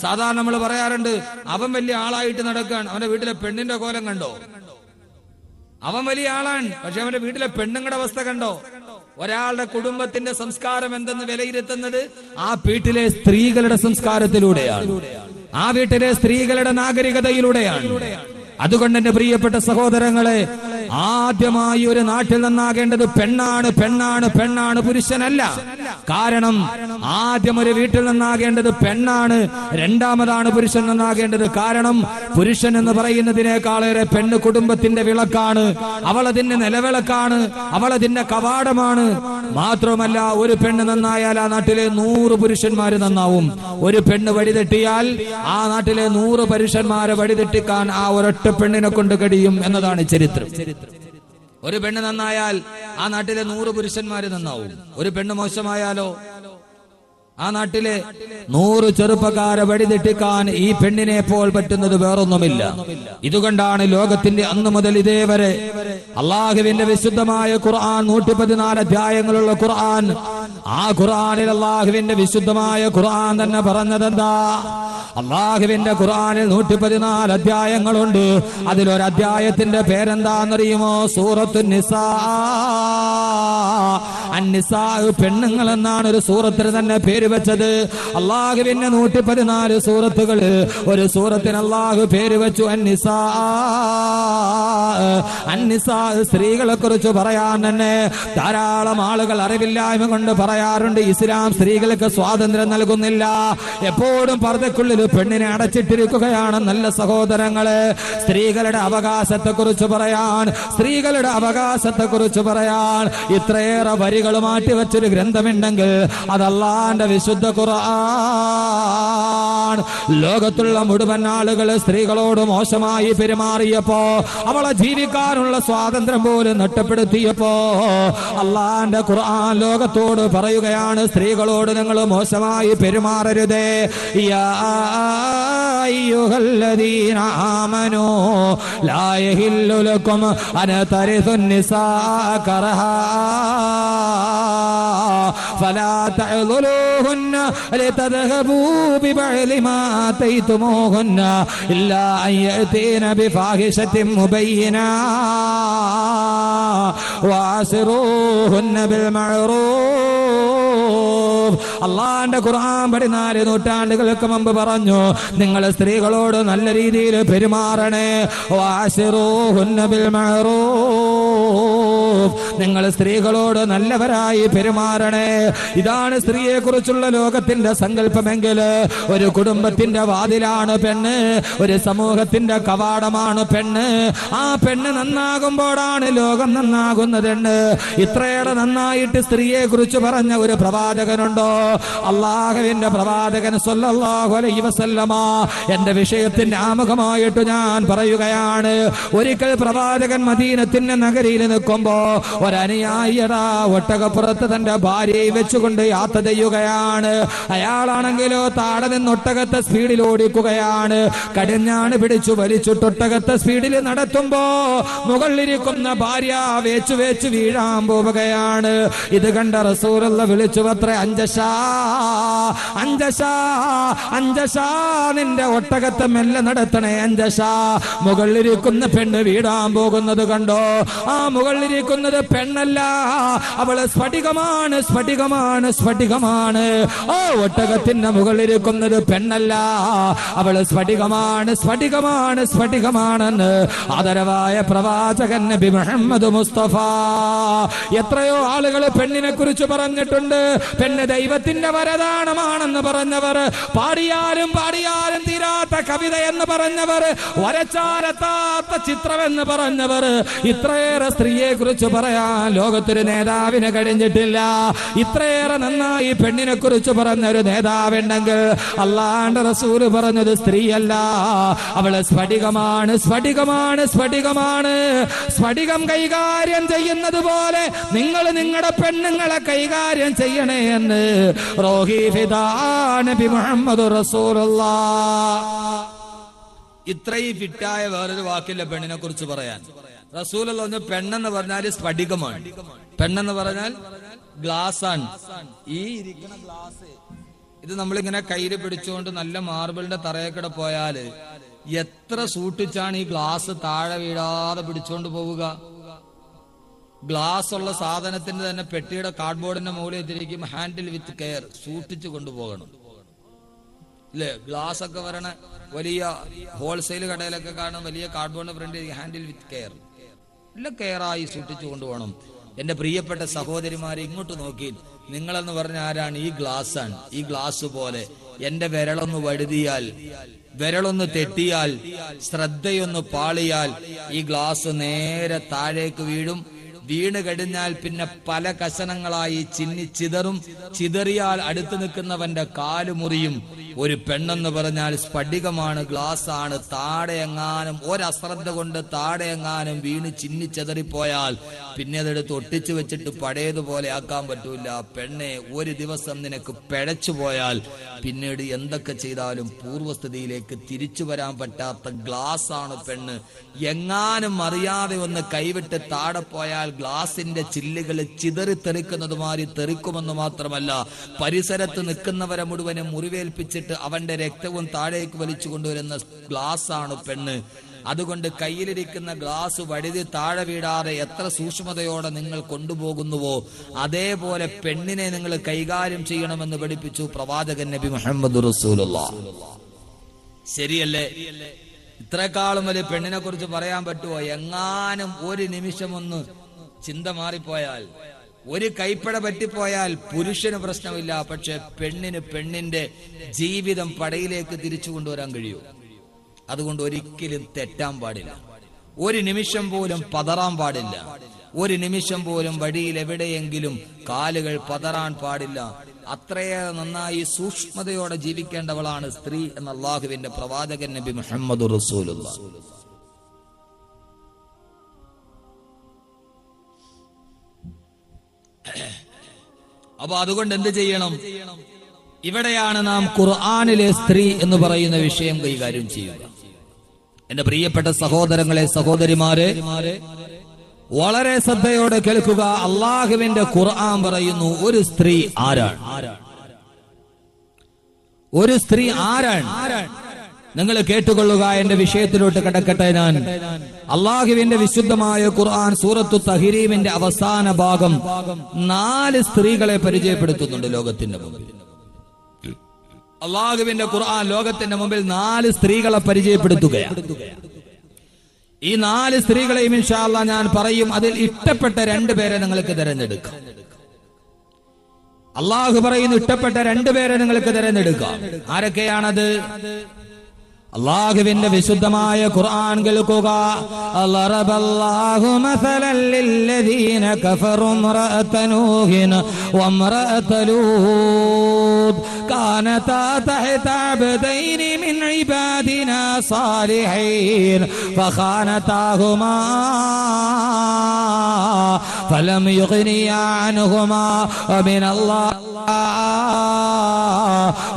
സാധാരണ നമ്മൾ പറയാറുണ്ട്, അവൻ വലിയ ആളായിട്ട് നടക്കാൻ, അവന്റെ വീട്ടിലെ പെണ്ണിന്റെ കോലം കണ്ടോ? അവൻ വലിയ ആളാണ്, പക്ഷെ അവന്റെ വീട്ടിലെ പെണ്ണുങ്ങളുടെ അവസ്ഥ കണ്ടോ? ഒരാളുടെ കുടുംബത്തിന്റെ സംസ്കാരം എന്തെന്ന് വിലയിരുത്തുന്നത് ആ വീട്ടിലെ സ്ത്രീകളുടെ സംസ്കാരത്തിലൂടെയാണ്, ആ വീട്ടിലെ സ്ത്രീകളുടെ നാഗരികതയിലൂടെയാണ്. അതുകൊണ്ട് എന്റെ പ്രിയപ്പെട്ട സഹോദരങ്ങളെ, ആദ്യമായി ഒരു നാട്ടിൽ നന്നാകേണ്ടത് പെണ്ണാണ്, പെണ്ണാണ്, പെണ്ണാണ്, പുരുഷനല്ല. കാരണം ആദ്യം ഒരു വീട്ടിൽ നന്നാകേണ്ടത് പെണ്ണാണ്, രണ്ടാമതാണ് പുരുഷൻ നന്നാകേണ്ടത്. കാരണം പുരുഷൻ എന്ന് പറയുന്നതിനേക്കാളേറെ പെണ്ണ് കുടുംബത്തിന്റെ വിളക്കാണ്, അവളതിന്റെ നിലവിളക്കാണ്, അവളതിന്റെ കവാടമാണ്. മാത്രമല്ല, ഒരു പെണ്ണ് നന്നായാൽ ആ നാട്ടിലെ 100 പുരുഷന്മാര് നന്നാവും. ഒരു പെണ്ണ് വഴിതെറ്റിയാൽ ആ നാട്ടിലെ 100 പുരുഷന്മാരെ വഴിതെറ്റിക്കാൻ ആ ഒരൊറ്റ പെണ്ണിനെ കൊണ്ട് കഴിയും എന്നതാണ് ചരിത്രം. ഒരു പെണ്ണ് നന്നായാൽ ആ നാട്ടിലെ 100 പുരുഷന്മാര് നന്നാവും. ഒരു പെണ്ണ് മോശമായാലോ ആ നാട്ടിലെ 100 ചെറുപ്പക്കാരെ വഴിതെറ്റിക്കാൻ ഈ പെണ്ണിനെ പോൽ പറ്റുന്നത് വേറൊന്നുമില്ല. ഇതുകൊണ്ടാണ് ലോകത്തിന്റെ അന്ന് മുതൽ ഇതേവരെ അള്ളാഹുവിന്റെ വിശുദ്ധമായ ഖുർആൻ 114 അധ്യായങ്ങളുള്ള ഖുർആൻ, ആ ഖുർആനിൽ അള്ളാഹുവിന്റെ വിശുദ്ധമായ ഖുർആൻ തന്നെ പറഞ്ഞതെന്താ? അള്ളാഹുവിന്റെ ഖുർആനിൽ 114 അധ്യായങ്ങളുണ്ട്. അതിലൊരു അധ്യായത്തിന്റെ പേരെന്താണെന്നറിയുമോ? സൂറത്തുൻ നിസാ. അന്നിസാ, പെണ്ണുങ്ങൾ എന്നാണ് ഒരു സൂറത്തിന് തന്നെ പേര് വെച്ചത്. അള്ളാഹുവിന്റെ 114 സൂറത്തുകൾ, ഒരു സൂറത്തിന് അള്ളാഹു പേര് വെച്ചു അന്നിസാ. അന്നിസാ, സ്ത്രീകളെ കുറിച്ച് പറയാൻ തന്നെ ധാരാളം ആളുകൾ അറിവില്ലായ്മ കൊണ്ട് പറയാറുണ്ട്, ഇസ്ലാം സ്ത്രീകൾക്ക് സ്വാതന്ത്ര്യം നൽകുന്നില്ല, എപ്പോഴും പർദ്ദക്കുള്ളിൽ പെണ്ണിനെ അടച്ചിട്ടിരിക്കുകയാണ്. നല്ല സഹോദരങ്ങളെ, സ്ത്രീകളുടെ അവകാശത്തെ കുറിച്ച് പറയാൻ, സ്ത്രീകളുടെ അവകാശത്തെ കുറിച്ച് പറയാൻ ഇത്രയേറെ വരികൾ മാറ്റിവെച്ചൊരു ഗ്രന്ഥമുണ്ടെങ്കിൽ അത് അല്ലാഹുവിന്റെ വിശുദ്ധ ഖുർആൻ. ലോകത്തുള്ള മുഴുവൻ ആളുകൾ സ്ത്രീകളോട് മോശമായി പെരുമാറിയപ്പോ, അവളെ ജീവിക്കാനുള്ള സ്വാതന്ത്ര്യം പോലും നഷ്ടപ്പെടുത്തിയപ്പോ, അല്ലാഹുവിന്റെ ഖുർആൻ ലോകത്തോട് പറയുകയാണ്, സ്ത്രീകളോട് നിങ്ങൾ മോശമായി പെരുമാറരുതേ. യാ അയ്യുഹല്ലദീന ആമനൂ ലാ യഹില്ലു ലക്കും അൻ തരിസുൻ നിസാ കറഹാ فلا تعذلوهن لتذهبوا ببعض ما آتيتموهن إلا أن يأتين بفاحشة مبينة وعاشروهن بالمعروف. അള്ളാഹുവിന്റെ ഖുർആൻ 14 നൂറ്റാണ്ടുകൾക്ക് മുമ്പ് പറഞ്ഞു, നിങ്ങൾ സ്ത്രീകളോട് നല്ല രീതിയിൽ പെരുമാറണേ. വഅശിറൂഹുന്ന ബിൽ മഅറൂഫ്, നിങ്ങൾ സ്ത്രീകളോട് നല്ലവരായി പെരുമാറണേ. ഇതാണ് സ്ത്രീയെ കുറിച്ചുള്ള ലോകത്തിന്റെ സങ്കല്പമെങ്കിൽ ഒരു കുടുംബത്തിന്റെ വാതിലാണ് പെണ്ണ്, ഒരു സമൂഹത്തിന്റെ കവാടമാണ് പെണ്ണ്. ആ പെണ്ണ് നന്നാകുമ്പോഴാണ് ലോകം നന്നാകുന്നതെന്ന് ഇത്രയേറെ നന്നായിട്ട് സ്ത്രീയെ കുറിച്ച് പറഞ്ഞ ഒരു പ്രവാചകനുണ്ടോ? അള്ളാഹുവിന്റെ പ്രവാചകൻ സ്വല്ലല്ലാഹു അലൈഹി വസല്ലമ. എന്റെ വിഷയത്തിന്റെ ആമുഖമായിട്ട് ഞാൻ പറയുകയാണ്, ഒരിക്കൽ പ്രവാചകൻ മദീനത്തിന്റെ നഗരിയിൽ നിൽക്കുമ്പോ ഒരനുയായിയടാ ഒട്ടകപ്പുറത്ത് തന്റെ ഭാര്യയെ വെച്ചുകൊണ്ട് യാത്ര ചെയ്യുകയാണ്. അയാളാണെങ്കിലോ താഴെ നിന്ന് ഒട്ടകത്തെ സ്പീഡിൽ ഓടിക്കുകയാണ്. കടിഞ്ഞാണ് പിടിച്ചു വലിച്ചിട്ട് ഒട്ടകത്തെ സ്പീഡിൽ നടത്തുമ്പോ മുകളിലിരിക്കുന്ന ഭാര്യ വേച്ചു വേച്ചു വീഴാൻ പോവുകയാണ്. ഇത് കണ്ട റസൂലുള്ള വിളിച്ചു അത്രേ, അഞ്ചശാ അഞ്ചശാ അഞ്ചശാ, നിന്റെ ഒട്ടകത്തെ മെല്ലെ നടത്തണേ അഞ്ചശാ. മുകളിലിരിക്കുന്ന പെണ്ണ് വീടാൻ പോകുന്നത് കണ്ടോ? ആ മുകളിലിരിക്കുന്നത് പെണ്ണല്ല, അവള് സ്ഫടികമാണ്, സ്ഫടികമാണ്, സ്ഫടികമാണ്. ഓ, ഒട്ടകത്തിന്റെ മുകളിലിരിക്കുന്നത് പെണ്ണല്ല, അവള് സ്ഫടികമാണ്, സ്ഫടികമാണ്, സ്ഫടികമാണെന്ന് ആദരവായ പ്രവാചകൻ നബി മുഹമ്മദ് മുസ്തഫ. എത്രയോ ആളുകൾ പെണ്ണിനെ കുറിച്ച് പറഞ്ഞിട്ടുണ്ട്. പെണ്ണ് ദൈവത്തിന്റെ വരദാനമാണെന്ന് പറഞ്ഞവർ, പാടിയാലും പാടിയാലും തീരാത്ത കവിത എന്ന് പറഞ്ഞവർ, വരച്ചാരത്താത്ത ചിത്രമെന്ന് പറഞ്ഞവർ, ഇത്രയേറെ സ്ത്രീയെ കുറിച്ച് പറയാൻ ലോകത്തൊരു നേതാവിന് കഴിഞ്ഞിട്ടില്ല. ഇത്രയേറെ നന്നായി പെണ്ണിനെ കുറിച്ച് പറഞ്ഞൊരു നേതാവുണ്ടെങ്കിൽ അല്ലാഹുവിന്റെ റസൂൽ പറഞ്ഞത് സ്ത്രീയല്ല, അവള് സ്ഫടികമാണ്, സ്ഫടികമാണ്, സ്ഫടികമാണ്. സ്ഫടികം കൈകാര്യം ചെയ്യുന്നത് പോലെ നിങ്ങൾ നിങ്ങളുടെ പെണ്ണുങ്ങളെ കൈകാര്യം ചെയ്യണേ എന്ന് റോഹി ഫിദാ നബി മുഹമ്മദ് റസൂലുള്ളാഹ്. ഇത്രയും ഫിറ്റായ വേറൊരു വാക്കില്ല പെണ്ണിനെ കുറിച്ച് പറയാൻ. റസൂലുള്ള ഒന്ന് പെണ്ണെന്ന് പറഞ്ഞാൽ സ്ഫടികമാണ്, പെണ്ണെന്ന് പറഞ്ഞാൽ ഗ്ലാസ് ആണ്. ഈ ഇരിക്കുന്ന ഗ്ലാസ് ഇത് നമ്മളിങ്ങനെ കയ്യിൽ പിടിച്ചുകൊണ്ട് നല്ല മാർബിളിന്റെ തറയക്കട പോയാല് എത്ര സൂക്ഷിച്ചാണ് ഈ ഗ്ലാസ് താഴെ വീഴാതെ പിടിച്ചോണ്ട് പോവുക. ഗ്ലാസ് ഉള്ള സാധനത്തിന്റെ തന്നെ പെട്ടിയുടെ കാർഡ്ബോർഡിന്റെ മുകളിൽ എത്തിരിക്കും ഹാൻഡിൽ വിത്ത് കെയർ, സൂക്ഷിച്ചു കൊണ്ടുപോകണം അല്ലേ. ഗ്ലാസ് ഒക്കെ വരണ വലിയ ഹോൾസെയിൽ കടയിലൊക്കെ കാണും വലിയ കാർഡ്ബോർഡിന്റെ ഫ്രണ്ട് ഹാൻഡിൽ വിത്ത് കെയർ, എല്ലാം കെയറായി സൂക്ഷിച്ചു കൊണ്ടുപോകണം. എന്റെ പ്രിയപ്പെട്ട സഹോദരിമാരെ ഇങ്ങോട്ട് നോക്കി, നിങ്ങളെന്ന് പറഞ്ഞ ആരാണ്? ഈ ഗ്ലാസ് ആണ്. ഈ ഗ്ലാസ് പോലെ എന്റെ വിരളൊന്ന് വഴുതിയാൽ, വിരളൊന്ന് തെറ്റിയാൽ, ശ്രദ്ധയൊന്ന് പാളിയാൽ ഈ ഗ്ലാസ് നേരെ താഴേക്ക് വീഴും. വീണ് കഴിഞ്ഞാൽ പിന്നെ പല കഷണങ്ങളായി ചിതറും. ചിതറിയാൽ അടുത്ത് നിൽക്കുന്നവന്റെ കാല് മുറിയും. ഒരു പെണ്ണെന്ന് പറഞ്ഞാൽ സ്ഫടികമാണ്, ഗ്ലാസ് ആണ്. താഴെയെങ്ങാനും ഒരശ്രദ്ധ കൊണ്ട് താഴെയെങ്ങാനും വീണ് ചിതറിപ്പോയാൽ പിന്നെ അതെടുത്ത് ഒട്ടിച്ചു വെച്ചിട്ട് പഴയതുപോലെ ആക്കാൻ പറ്റൂല. പെണ്ണെ, ഒരു ദിവസം നിനക്ക് പിഴച്ചു പോയാൽ പിന്നീട് എന്തൊക്കെ ചെയ്താലും പൂർവ്വസ്ഥിതിയിലേക്ക് തിരിച്ചു വരാൻ പറ്റാത്ത ഗ്ലാസ് ആണ് പെണ്ണ്. എങ്ങാനും അറിയാതെ ഒന്ന് കൈവിട്ട് താഴെ പോയാൽ ഗ്ലാസിന്റെ ചില്ലുകൾ ചിതറിത്തെറിക്കുന്നത് മാറി തെറിക്കുമെന്ന് മാത്രമല്ല, പരിസരത്ത് നിൽക്കുന്നവരെ മുഴുവനും മുറിവേൽപ്പിച്ചിട്ട് അവന്റെ രക്തവും താഴേക്ക് വലിച്ചു കൊണ്ടുവരുന്ന ഗ്ലാസ് ആണ് പെണ്ണ്. അതുകൊണ്ട് കയ്യിലിരിക്കുന്ന ഗ്ലാസ് വഴുതി താഴെ വീഴാതെ എത്ര സൂക്ഷ്മതയോടെ നിങ്ങൾ കൊണ്ടുപോകുന്നുവോ അതേപോലെ പെണ്ണിനെ നിങ്ങൾ കൈകാര്യം ചെയ്യണമെന്ന് പഠിപ്പിച്ചു പ്രവാചകൻ നബി മുഹമ്മദ് റസൂലുള്ളാഹ്. ശരിയല്ലേ? ഇത്രക്കാളും വലിയ പെണ്ണിനെ കുറിച്ച് പറയാൻ പറ്റുമോ? എങ്ങാനും ഒരു നിമിഷം ഒന്ന് ചിന്ത മാറിപ്പോയാൽ, ഒരു കൈപ്പട പറ്റിപ്പോയാൽ പുരുഷന് പ്രശ്നമില്ല, പക്ഷെ പെണ്ണിന് പെണ്ണിന്റെ ജീവിതം പടയിലേക്ക് തിരിച്ചു കൊണ്ടുവരാൻ കഴിയൂ. അതുകൊണ്ട് ഒരിക്കലും തെറ്റാൻ പാടില്ല, ഒരു നിമിഷം പോലും പതറാൻ പാടില്ല, ഒരു നിമിഷം പോലും വഴിയിൽ എവിടെയെങ്കിലും കാലുകൾ പതറാൻ പാടില്ല. അത്രയേറെ നന്നായി സൂക്ഷ്മതയോടെ ജീവിക്കേണ്ടവളാണ് സ്ത്രീ എന്ന അല്ലാഹുവിന്റെ പ്രവാചകൻ നബി മുഹമ്മദ് റസൂലുള്ളാഹി. അപ്പൊ അതുകൊണ്ട് എന്ത് ചെയ്യണം? ഇവിടെയാണ് നാം ഖുർആനിലെ സ്ത്രീ എന്ന് പറയുന്ന വിഷയം കൈകാര്യം ചെയ്യുക. എന്റെ പ്രിയപ്പെട്ട സഹോദരങ്ങളെ, സഹോദരിമാരെ, വളരെ ശ്രദ്ധയോടെ കേൾക്കുക. അള്ളാഹുവിന്റെ ഖുർആൻ പറയുന്നു, ഒരു സ്ത്രീ ആരാണ്? ഒരു സ്ത്രീ ആരാണ്? നിങ്ങൾ കേട്ടുകൊള്ളുക. എന്റെ വിഷയത്തിലോട്ട് കടക്കട്ടെ ഞാൻ. അള്ളാഹുവിന്റെ വിശുദ്ധമായ ഖുർആൻ സൂറത്തു തഹ്രീമിന്റെ അവസാന ഭാഗം 4 സ്ത്രീകളെ പരിചയപ്പെടുത്തുന്നുണ്ട് ലോകത്തിന്റെ മുമ്പിൽ. അള്ളാഹുവിന്റെ ഖുർആൻ ലോകത്തിന്റെ മുമ്പിൽ 4 സ്ത്രീകളെ പരിചയപ്പെടുത്തുകയാണ്. ഈ 4 സ്ത്രീകളെയും ഇൻഷാ അല്ലാഹ് ഞാൻ പറയും. അതിൽ ഇഷ്ടപ്പെട്ട 2 പേരെ നിങ്ങൾക്ക് തിരഞ്ഞെടുക്കാം. അള്ളാഹു പറയുന്നു, ഇഷ്ടപ്പെട്ട 2 പേരെ നിങ്ങൾക്ക് തിരഞ്ഞെടുക്കാം. ആരൊക്കെയാണത്? അല്ലാഹുവിന്റെ വിശുദ്ധമായ ഖുർആൻ കേൾക്കുക. അല്ലാഹു മസലൻ ലില്ലദീന കഫറു ഇംറഅത നൂഹിൻ വഇംറഅത ലൂത് കാനതാ തഹത അബ്ദൈനി മിൻ ഇബാദിനാ സാലിഹീൻ ഫഖാനതാഹുമാ ഫലം യുഗ്നിയാ അൻഹുമാ മിനല്ലാഹി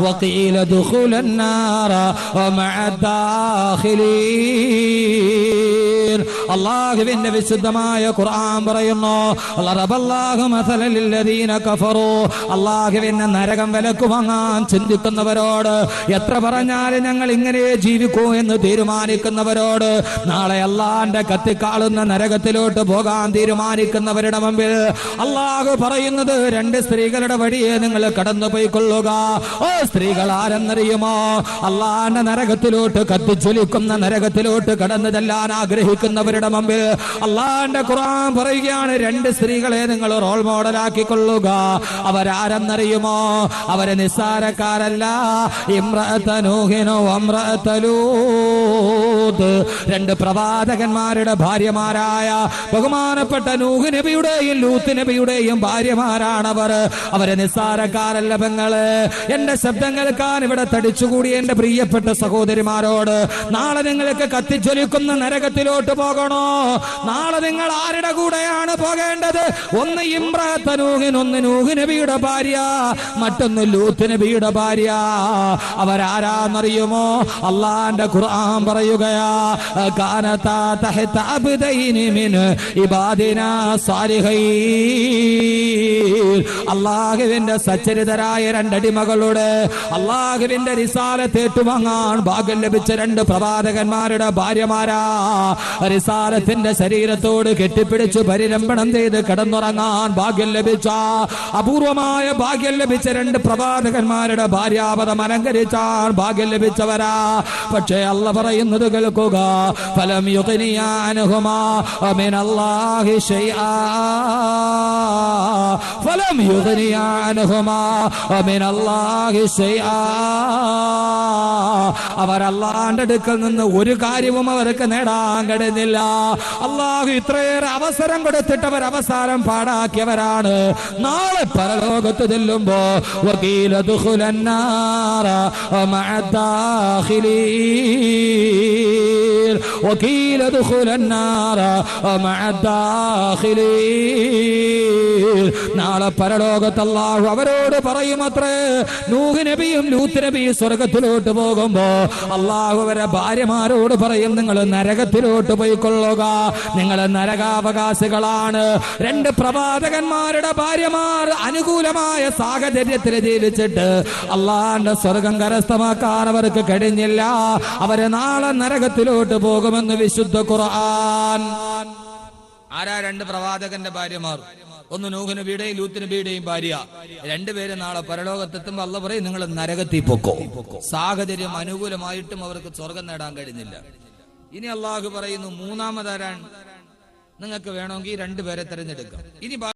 وقيل دخول النار ومع الداخلين. അല്ലാഹുവിന്റെ വിശുദ്ധമായ ഖുർആൻ പറയുന്നു, അല്ലാഹു മസലൻ ലില്ലദീന കഫറു. അല്ലാഹുവിനെ നരകം വിലക്ക് വാങ്ങാൻ ചിന്തിക്കുന്നവരോട്, എത്ര പറഞ്ഞാലും ഞങ്ങൾ ഇങ്ങനെ ജീവിക്കൂ എന്ന് തീരുമാനിക്കുന്നവരോട്, നാളെ അല്ലാഹുവിന്റെ കത്തിക്കാളുന്ന നരകത്തിലോട്ട് പോകാൻ തീരുമാനിക്കുന്നവരുടെ മുമ്പിൽ അല്ലാഹു പറയുന്നത്, 2 സ്ത്രീകളുടെ വഴിയെ നിങ്ങൾ കടന്നു പോയിക്കൊള്ളുക. ഓ സ്ത്രീകൾ ആരെന്നറിയുമോ? അല്ലാഹുവിന്റെ നരകത്തിലോട്ട്, കത്തിച്ചൊലിക്കുന്ന നരകത്തിലോട്ട് കടന്നു ചെല്ലാൻ ആഗ്രഹിക്കുന്നവരുടെ മുമ്പിൽ അല്ലാഹുവിന്റെ ഖുർആൻ പറയുകയാണ്, 2 സ്ത്രീകളെ നിങ്ങൾ റോൾ മോഡലാക്കിക്കൊള്ളുക. അവരാരെന്നറിയുമോ? അവരെ നിസ്സാരക്കാരല്ല. ഇംറഅത നൂഹിൻ വഇംറഅത ലൂത്, 2 പ്രവാചകന്മാരുടെ ഭാര്യമാരായ ബഹുമാനപ്പെട്ട നൂഹ് നബിയുടെയും ലൂത്ത് നബിയുടെയും ഭാര്യമാരാണവർ. അവരെ നിസ്സാരക്കാരല്ല പെങ്ങള്. എന്റെ ശബ്ദം കേൾക്കാൻ ഇവിടെ തടിച്ചുകൂടി എന്റെ പ്രിയപ്പെട്ട സഹോദരിമാരോട്, നാളെ നിങ്ങൾക്ക് കത്തിച്ചൊലിക്കുന്ന നരകത്തിലോട്ട് പോകണോ? നാളെ നിങ്ങൾ ആരുടെ കൂടെയാണ് പോകേണ്ടത്? ഒന്ന് ഇംറഅത നൂഹിൻ, ഒന്ന് നൂഹ് നബിയുടെ ഭാര്യ, മറ്റൊന്ന് ലൂത്ത് നബിയുടെ ഭാര്യ. അവരാരാന്നറിയുമോ? അല്ലാഹുവിന്റെ ഖുർആൻ പറയുകയാണ്, പറയാ കാനതാ തഹത അബ്ദൈനി മിൻ ഇബാദിനാ സാലിഹീൻ. അല്ലാഹുവിന്റെ സച്ചരിതരായ രണ്ടടിമകളുടെ അല്ലാഹുവിന്റെ റിസാലത്ത് ഏറ്റുവാങ്ങാൻ ഭാഗ്യം ലഭിച്ച രണ്ട് പ്രവാചകന്മാരുടെ ഭാര്യമാരാ. റിസാലത്തിന്റെ ശരീരത്തോട് കെട്ടിപ്പിടിച്ചു പരിരംഭണം ചെയ്ത് കിടന്നുറങ്ങാൻ ഭാഗ്യം ലഭിച്ച അപൂർവമായ ഭാഗ്യം ലഭിച്ച രണ്ട് പ്രവാചകന്മാരുടെ ഭാര്യാപദം അലങ്കരിച്ചാൻ ഭാഗ്യം ലഭിച്ചവരാ. പക്ഷേ അല്ല പറയുന്നത് കേൾക്കുക, ഫലം യുഗ്നിയാ അൻഹുമാ മിനല്ലാഹി ശൈആ, ഫലം യുഗ്നിയാ അൻഹുമാ മിനല്ലാഹി ശൈആ. അവർ അല്ലാഹുവിന്റെ അടുക്കൽ നിന്ന് ഒരു കാര്യവും അവർക്ക് നേടാൻ കഴിയുന്നില്ല. അല്ലാഹു ഇത്രയേറെ അവസരം കൊടുത്തിട്ട് അവർ അവസാനം പാടാക്കിയവരാണ്. നാളെ പരലോകത്ത് ചെല്ലുമ്പോ വകീല ദുഖുലന്നാറ മഅദ്ദാഖിലീൻ, വകീല ദുഖുലന്നാറ മഅദ്ദാഖിലീൻ. നാളെ പരലോകത്ത് അല്ലാഹു അവരോട് പറയുമത്രേ, നൂഹ് നബിയും ലൂത്ത് നബിയും സ്വർഗത്തിലോട്ട് പോകുമ്പോ അല്ലാഹു അവരെ ഭാര്യമാരോട് പറയും, നിങ്ങൾ നരകത്തിലോട്ട് പോയിക്കൊള്ളുക, നിങ്ങൾ നരകാവകാശികളാണ്. രണ്ട് പ്രവാചകന്മാരുടെ ഭാര്യമാർ അനുകൂലമായ സാഹചര്യത്തിൽ ജീവിച്ചിട്ട് അല്ലാഹുവിന്റെ സ്വർഗം കരസ്ഥമാക്കാൻ അവർക്ക് കഴിഞ്ഞില്ല. അവര് നാളെ നരകത്തിലോട്ട് പോകുമെന്ന് വിശുദ്ധ ഖുർആൻ. ആരാ രണ്ട് പ്രവാചകന്റെ ഭാര്യമാർ? ഒന്ന് നൂഹ് നബിയുടെയും ലൂത്ത് നബിയുടെയും ഭാര്യ. രണ്ടുപേരും നാളെ പരലോകത്തെത്തുമ്പോ അല്ലാഹു പറയും, നിങ്ങൾ നരകത്തിൽ പൊക്കോ. സാഹചര്യം അനുകൂലമായിട്ടും അവർക്ക് സ്വർഗം നേടാൻ കഴിഞ്ഞില്ല. ഇനി അല്ലാഹു പറയുന്നു, മൂന്നാമതാരാണ്? നിങ്ങൾക്ക് വേണമെങ്കിൽ രണ്ടുപേരെ തിരഞ്ഞെടുക്കാം. ഇനി